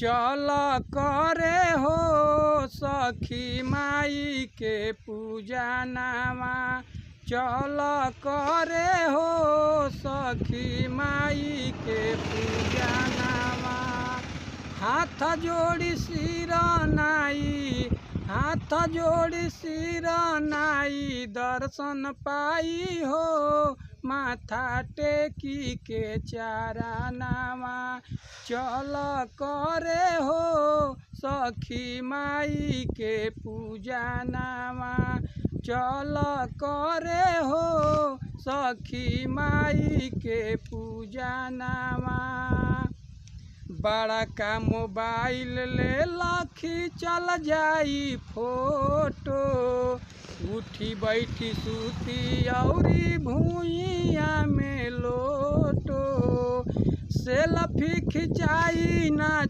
चल करे हो सखी माई के पूजा नामा। चल करे हो सखी माई के पूजा नामा। हाथ जोड़ी सिर नाई, हाथ जोड़ी सिर नाई, दर्शन पाई हो माथा टेकी के चारनामा। चल करे हो सखी माई के पूजा नामा। चल करे हो सखी माई के पूजा नामा। बड़ा का मोबाइल ले लाखी चल जाई फोटो। उठी बैठी सूती औरी भूइया में लोटो। सेल्फी खिंचाई ना